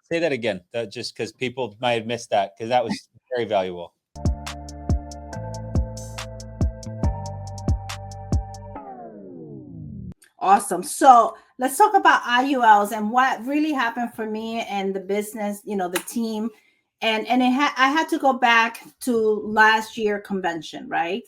Say that again, just because people might have missed that, because that was very valuable. Awesome. So let's talk about IULs and what really happened for me and the business, the team. And I had to go back to last year convention, right?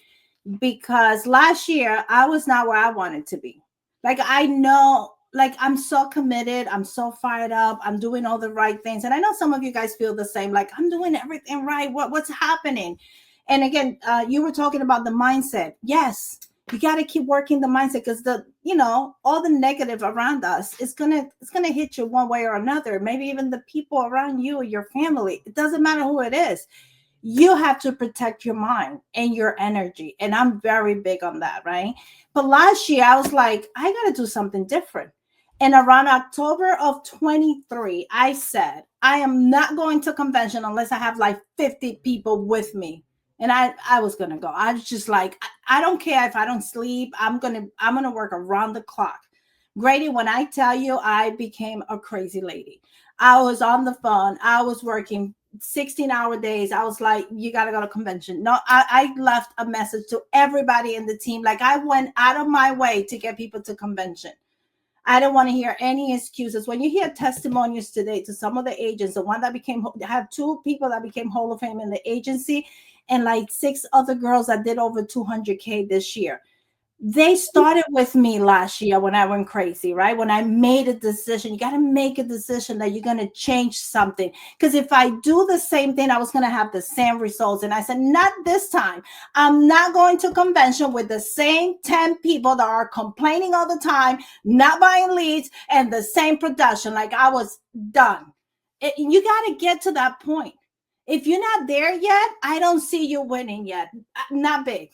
Because last year I was not where I wanted to be. Like I know, like I'm so committed, I'm so fired up, I'm doing all the right things. And I know some of you guys feel the same, like I'm doing everything right. What's happening? And again, you were talking about the mindset. Yes, you got to keep working the mindset because all the negative around us it's gonna hit you one way or another. Maybe even the people around you or your family. It doesn't matter who it is. You have to protect your mind and your energy. And I'm very big on that, right? But last year I was like, I got to do something different. And around October of 23, I said, I am not going to convention unless I have like 50 people with me. And I was going to go. I was just like, I don't care if I don't sleep. I'm going to work around the clock. Grady, when I tell you I became a crazy lady, I was on the phone. I was working 16-hour days. I was like, you got to go to convention. No, I left a message to everybody in the team. Like I went out of my way to get people to convention. I don't want to hear any excuses. When you hear testimonials today to some of the agents, the one that I have 2 people that became Hall of Fame in the agency and like 6 other girls that did over 200K this year. They started with me last year when I went crazy, right? When I made a decision, you got to make a decision that you're going to change something. Because if I do the same thing, I was going to have the same results. And I said, not this time. I'm not going to convention with the same 10 people that are complaining all the time, not buying leads, and the same production. Like I was done. You got to get to that point. If you're not there yet, I don't see you winning yet. Not big.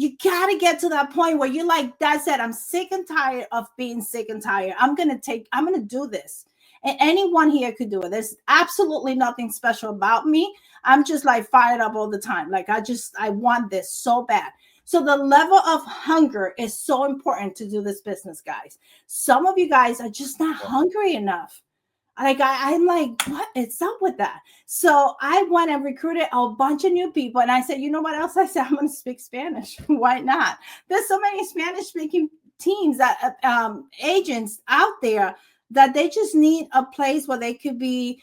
You got to get to that point where you're like, that's it. I'm sick and tired of being sick and tired. I'm going to do this. And anyone here could do it. There's absolutely nothing special about me. I'm just like fired up all the time. Like I want this so bad. So the level of hunger is so important to do this business, guys. Some of you guys are just not hungry enough. Like I'm like, what is up with that? So I went and recruited a bunch of new people, and I said, you know what else? I said, I'm going to speak Spanish. Why not? There's so many Spanish-speaking teams that agents out there that they just need a place where they could be,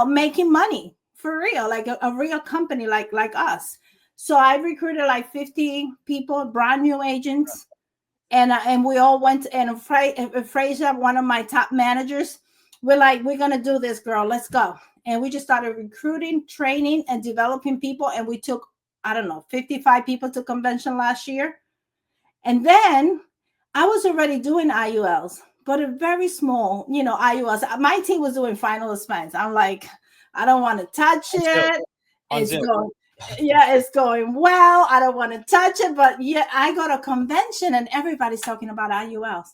making money for real, like a real company like us. So I recruited like 50 people, brand new agents, and we all went. And Fraser, one of my top managers, we're like, we're going to do this, girl. Let's go. And we just started recruiting, training, and developing people. And we took, I don't know, 55 people to convention last year. And then I was already doing IULs, but a very small, IULs. My team was doing final expense. I'm like, I don't want to touch it. It's going well. I don't want to touch it. But yeah, I go to convention and everybody's talking about IULs.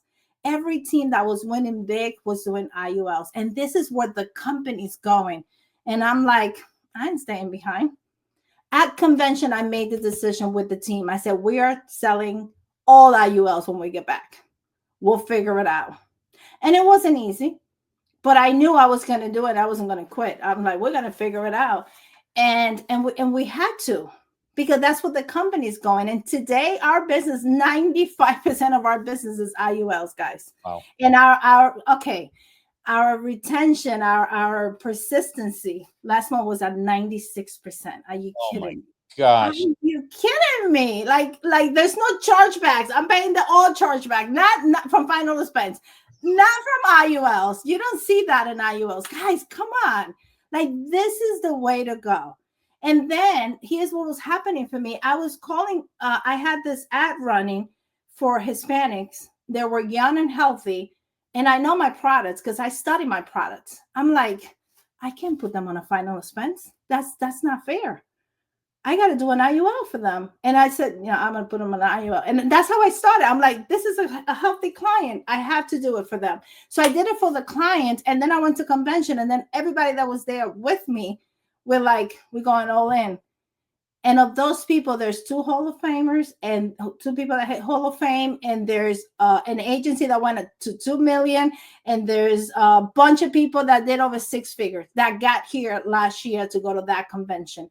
Every team that was winning big was doing IULs. And this is where the company's going. And I'm like, I ain't staying behind. At convention, I made the decision with the team. I said, we are selling all IULs when we get back. We'll figure it out. And it wasn't easy, but I knew I was going to do it. I wasn't going to quit. I'm like, we're going to figure it out. And we had to, because that's what the company's going. And today, our business, 95% of our business is IULs, guys. Wow. And our retention, our persistency, last month was at 96%. Are you kidding? Gosh. Are you kidding me? Like there's no chargebacks. I'm paying the all chargeback, not from final expense, not from IULs. You don't see that in IULs. Guys, come on. Like, this is the way to go. And then here's what was happening for me. I was calling, I had this ad running for Hispanics. They were young and healthy. And I know my products because I study my products. I'm like, I can't put them on a final expense. That's not fair. I got to do an IUL for them. And I said, I'm going to put them on an IUL. And that's how I started. I'm like, this is a healthy client. I have to do it for them. So I did it for the client. And then I went to convention. And then everybody that was there with me, we're like, we're going all in. And of those people, there's 2 Hall of Famers and 2 people that hit Hall of Fame. And there's an agency that went to 2 million. And there's a bunch of people that did over 6 figures that got here last year to go to that convention.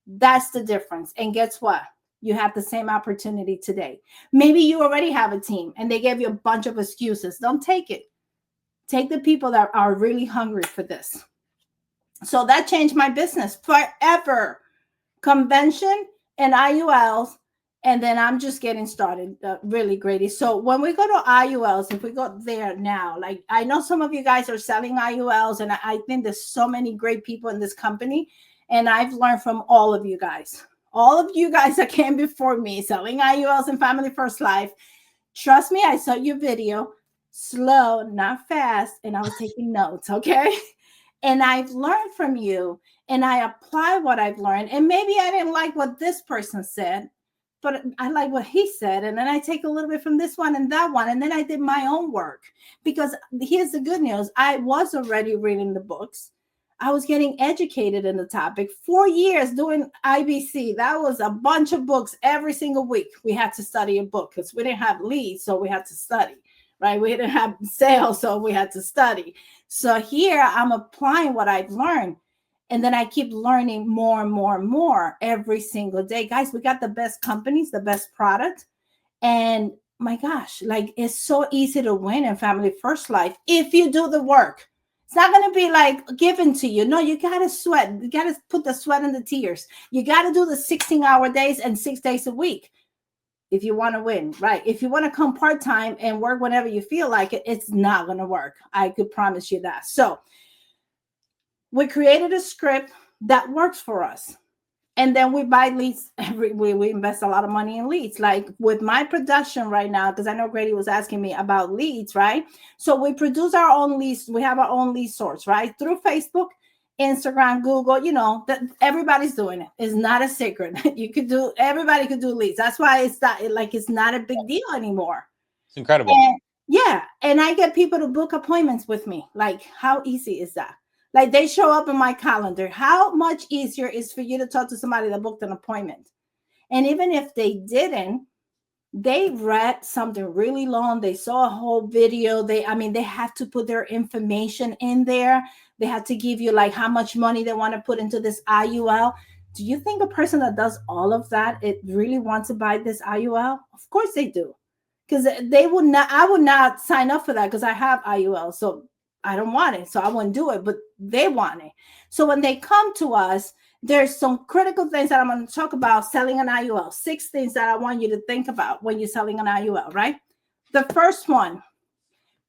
That's the difference. And guess what? You have the same opportunity today. Maybe you already have a team and they gave you a bunch of excuses. Don't take it. Take the people that are really hungry for this. So that changed my business forever. Convention and IULs, and then I'm just getting started. Really, Grady. So when we go to IULs, if we go there now, like I know some of you guys are selling IULs, and I think there's so many great people in this company, and I've learned from all of you guys. All of you guys that came before me selling IULs and Family First Life. Trust me, I saw your video. Slow, not fast, and I was taking notes, okay? And I've learned from you, and I apply what I've learned. And maybe I didn't like what this person said, but I like what he said. And then I take a little bit from this one and that one. And then I did my own work, because here's the good news. I was already reading the books. I was getting educated in the topic. 4 years doing IBC. That was a bunch of books every single week. We had to study a book because we didn't have leads, so we had to study, right? We didn't have sales, so we had to study. So here I'm applying what I've learned. And then I keep learning more and more and more every single day. Guys, we got the best companies, the best product. And my gosh, like it's so easy to win in Family First Life if you do the work. It's not going to be like given to you. No, you got to sweat. You got to put the sweat and the tears. You got to do the 16-hour days and 6 days a week if you want to win, right? If you want to come part-time and work whenever you feel like it, it's not going to work. I could promise you that. So we created a script that works for us. And then we buy leads. We invest a lot of money in leads. Like with my production right now, because I know Grady was asking me about leads, right? So we produce our own leads. We have our own lead source, right? Through Facebook, Instagram, Google, that everybody's doing it. It's not a secret. Everybody could do leads. That's why it's not a big deal anymore. It's incredible. And I get people to book appointments with me. Like, how easy is that? Like they show up in my calendar. How much easier is for you to talk to somebody that booked an appointment? And even if they didn't, they read something really long. They saw a whole video. They have to put their information in there. They have to give you like how much money they want to put into this IUL. Do you think a person that does all of that, it really wants to buy this IUL? Of course they do. Because I would not sign up for that because I have IUL. So I don't want it, so I wouldn't do it, but they want it. So when they come to us, there's some critical things that I'm going to talk about selling an IUL. 6 things that I want you to think about when you're selling an IUL, right? The first one,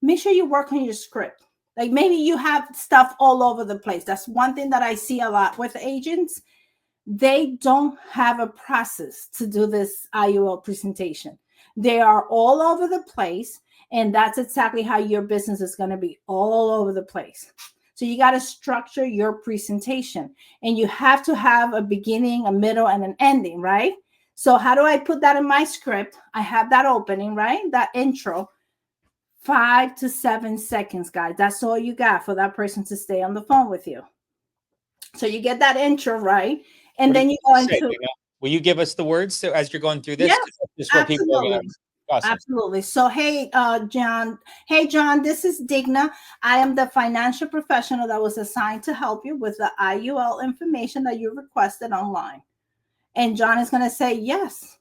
make sure you work on your script. Like maybe you have stuff all over the place. That's one thing that I see a lot with agents. They don't have a process to do this IUL presentation. They are all over the place. And that's exactly how your business is going to be, all over the place. So you got to structure your presentation, and you have to have a beginning, a middle, and an ending, right? So how do I put that in my script? I have that opening, right? That intro, 5 to 7 seconds, guys. That's all you got for that person to stay on the phone with you. So you get that intro, right? And then you go into... Will you give us the words as you're going through this? Yes, just for people are gonna... Awesome. Absolutely. So, hey, John. Hey, John, this is Digna. I am the financial professional that was assigned to help you with the IUL information that you requested online. And John is going to say, yes.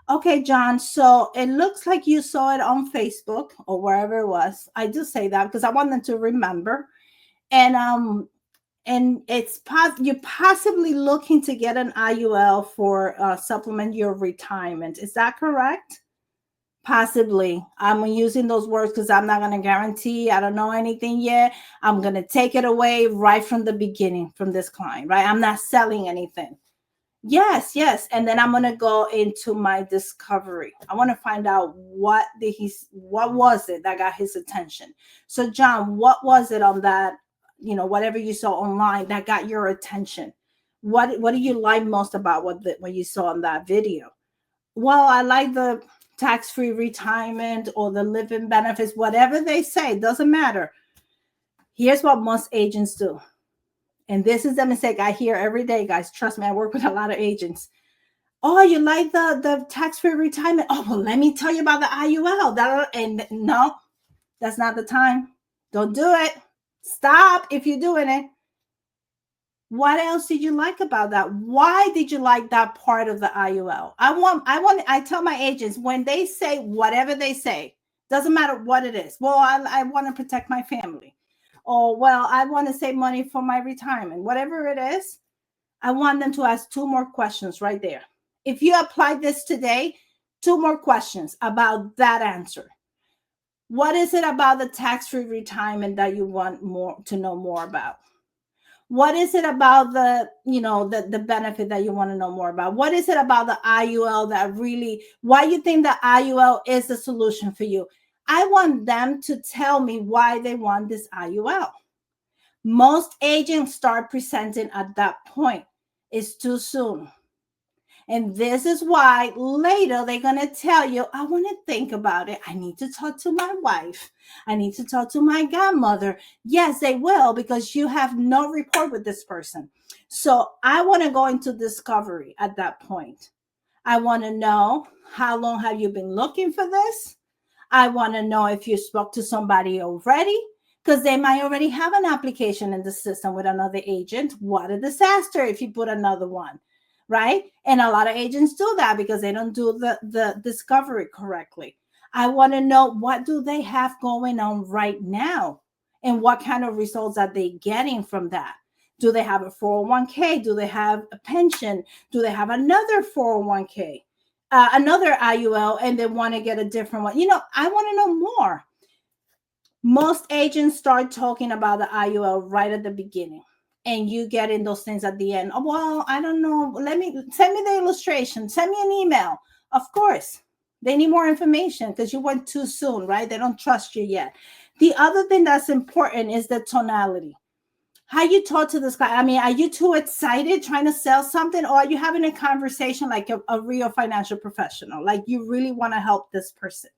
Okay, John. So it looks like you saw it on Facebook or wherever it was. I do say that because I want them to remember. And you're possibly looking to get an IUL for supplement your retirement. Is that correct? Possibly. I'm using those words because I'm not going to guarantee. I don't know anything yet. I'm going to take it away right from the beginning from this client, right? I'm not selling anything. Yes. And then I'm going to go into my discovery. I want to find out what was it that got his attention. So, John, what was it on that, whatever you saw online that got your attention? What do you like most about what you saw on that video? Well, I like the tax-free retirement or the living benefits, whatever they say, doesn't matter. Here's what most agents do. And this is the mistake I hear every day, guys. Trust me, I work with a lot of agents. Oh, you like the tax-free retirement? Oh, well, let me tell you about the IUL. And no, that's not the time. Don't do it. Stop if you're doing it. What else did you like about that? Why did you like that part of the IUL? I tell my agents when they say whatever they say, doesn't matter what it is. Well, I want to protect my family. Or, well, I want to save money for my retirement. Whatever it is, I want them to ask 2 more questions right there. If you apply this today, 2 more questions about that answer. What is it about the tax-free retirement that you want more to know more about? What is it about the benefit that you want to know more about? What is it about the IUL that really, why you think the IUL is the solution for you? I want them to tell me why they want this IUL. Most agents start presenting at that point. It's too soon. And this is why later they're going to tell you, I want to think about it. I need to talk to my wife. I need to talk to my godmother. Yes, they will, because you have no rapport with this person. So I want to go into discovery at that point. I want to know, how long have you been looking for this? I want to know if you spoke to somebody already, because they might already have an application in the system with another agent. What a disaster if you put another one. Right? And a lot of agents do that because they don't do the discovery correctly. I want to know, what do they have going on right now? And what kind of results are they getting from that? Do they have a 401k? Do they have a pension? Do they have another 401k? Another IUL, and they want to get a different one? I want to know more. Most agents start talking about the IUL right at the beginning. And you get in those things at the end. Oh, well, I don't know. Send me the illustration. Send me an email. Of course, they need more information because you went too soon, right? They don't trust you yet. The other thing that's important is the tonality. How you talk to this guy. I mean, are you too excited trying to sell something, or are you having a conversation like a real financial professional? Like you really want to help this person.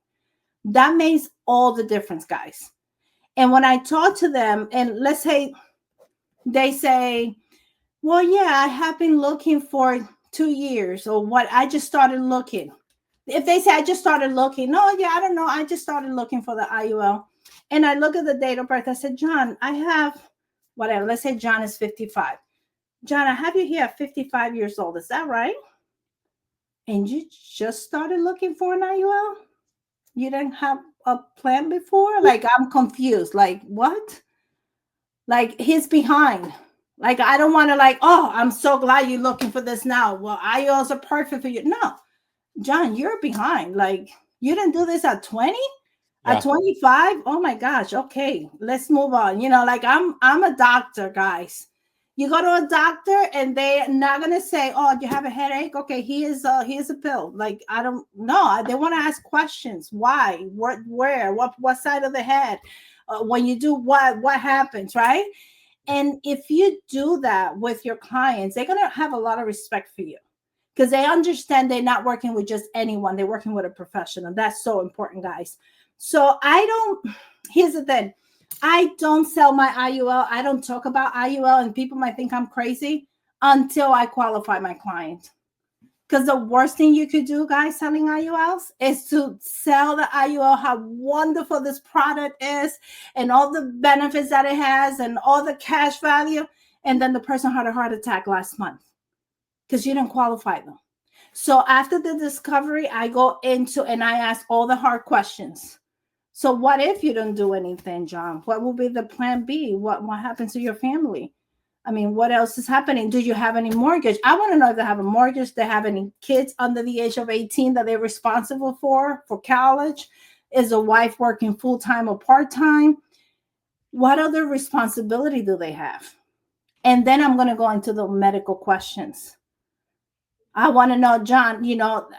That makes all the difference, guys. And when I talk to them, and let's say they say, well, yeah, I have been looking for 2 years, or what, I just started looking. If they say I just started looking, no, yeah, I don't know, I just started looking for the IUL. And I look at the date of birth. I said, John, I have whatever. Let's say John is 55. John, I have you here at 55 years old. Is that right? And you just started looking for an IUL? You didn't have a plan before? Like, I'm confused. Like, what? Like, he's behind. Like, I don't want to oh, I'm so glad you're looking for this now. Well, IULs are perfect for you. No, John, you're behind. Like, you didn't do this at 20? Yeah. At 25? Oh my gosh. Okay, let's move on. I'm a doctor, guys. You go to a doctor and they're not going to say, oh, you have a headache? Okay, here's a pill. Like, I don't know. They want to ask questions. Why? Where? What side of the head? When you do what happens, right? And if you do that with your clients, they're going to have a lot of respect for you because they understand they're not working with just anyone. They're working with a professional. That's so important, guys. So here's the thing. I don't sell my IUL. I don't talk about IUL, and people might think I'm crazy until I qualify my client. Because the worst thing you could do, guys, selling IULs is to sell the IUL, how wonderful this product is and all the benefits that it has and all the cash value. And then the person had a heart attack last month because you didn't qualify them. So after the discovery, I go into and I ask all the hard questions. So what if you don't do anything, John? What will be the plan B? What happens to your family? I mean, what else is happening? Do you have any mortgage? I want to know if they have a mortgage. They have any kids under the age of 18 that they're responsible for college? Is the wife working full-time or part-time? What other responsibility do they have? And then I'm going to go into the medical questions. I want to know, John,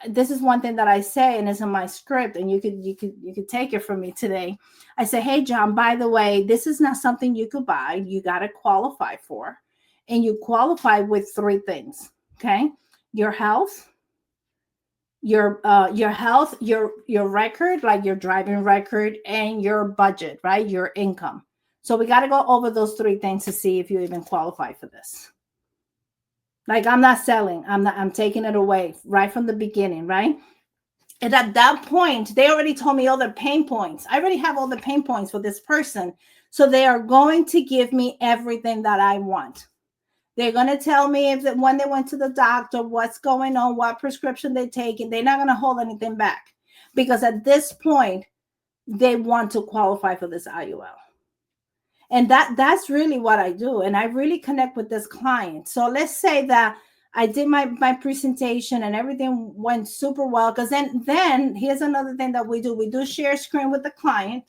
this is one thing that I say, and it's in my script, and you could take it from me today. I say, hey, John, by the way, this is not something you could buy. You got to qualify for, and you qualify with 3 things. Okay. Your health, your health, your record, like your driving record, and your budget, right? Your income. So we got to go over those 3 things to see if you even qualify for this. Like, I'm not selling. I'm taking it away right from the beginning, right? And at that point, they already told me all their pain points. I already have all the pain points for this person. So they are going to give me everything that I want. They're going to tell me when they went to the doctor, what's going on, what prescription they're taking. They're not going to hold anything back, because at this point, they want to qualify for this IUL. And that's really what I do. And I really connect with this client. So let's say that I did my presentation and everything went super well. Because then here's another thing that we do. We do share screen with the client,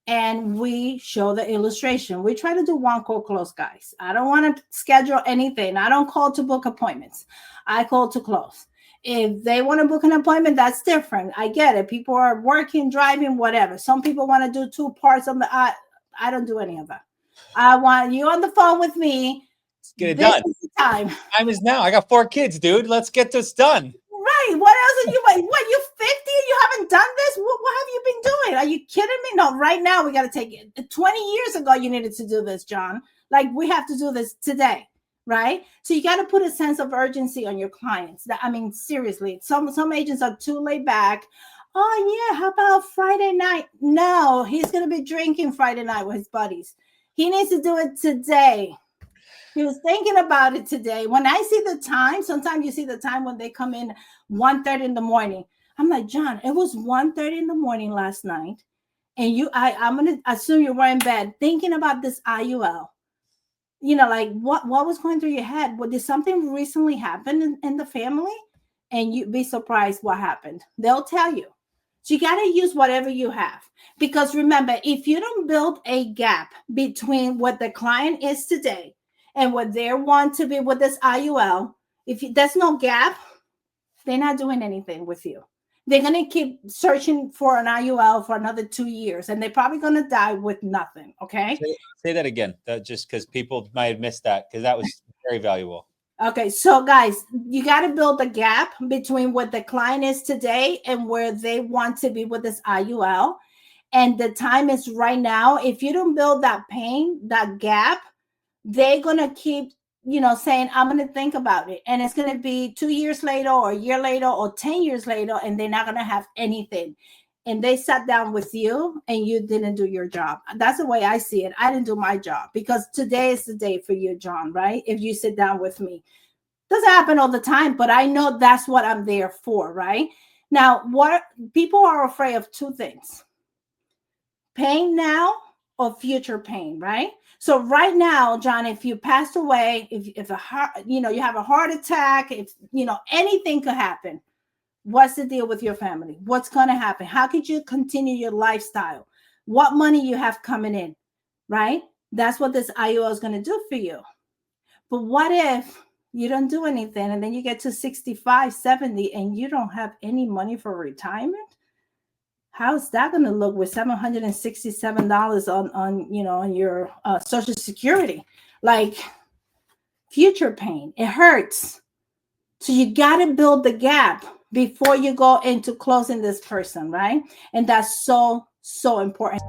and we show the illustration. We try to do one call close, guys. I don't want to schedule anything. I don't call to book appointments. I call to close. If they want to book an appointment, that's different. I get it. People are working, driving, whatever. Some people want to do 2 parts on the I don't do any of that. I want you on the phone with me. Let's get it done. This is the time. Time is now. I got 4 kids, dude. Let's get this done. Right. What else are you? What, you 50 and you haven't done this? What have you been doing? Are you kidding me? No, right now we got to take it. 20 years ago, you needed to do this, John. Like, we have to do this today, right? So you got to put a sense of urgency on your clients. I mean, seriously, some agents are too laid back. Oh, yeah, how about Friday night? No, he's going to be drinking Friday night with his buddies. He needs to do it today. He was thinking about it today. When I see the time, sometimes you see the time when they come in 1:30 in the morning. I'm like, John, it was 1:30 in the morning last night. And I'm going to assume you were in bed thinking about this IUL. You know, like, what was going through your head? Did something recently happen in the family? And you'd be surprised what happened. They'll tell you. So you got to use whatever you have. Because remember, if you don't build a gap between what the client is today and what they want to be with this IUL, there's no gap, they're not doing anything with you. They're going to keep searching for an IUL for another 2 years, and they're probably going to die with nothing, okay? Say that again, just because people might have missed that, because that was very valuable. Okay, so guys, you got to build a gap between what the client is today and where they want to be with this IUL. And the time is right now. If you don't build that gap, they're going to keep, saying, I'm going to think about it. And it's going to be 2 years later or a year later or 10 years later, and they're not going to have anything. And they sat down with you and you didn't do your job. That's the way I see it. I didn't do my job, because today is the day for you, John, right? If you sit down with me. Doesn't happen all the time, but I know that's what I'm there for, right? Now, what people are afraid of 2 things: pain now or future pain, right? So right now, John, if you passed away, if a heart, you have a heart attack, if anything could happen. What's the deal with your family? What's going to happen? How could you continue your lifestyle? What money you have coming in, right? That's what this IUL is going to do for you. But what if you don't do anything and then you get to 65, 70 and you don't have any money for retirement? How's that going to look with $767 on your Social Security? Like, future pain, it hurts. So you got to build the gap before you go into closing this person, right? And that's so, so important.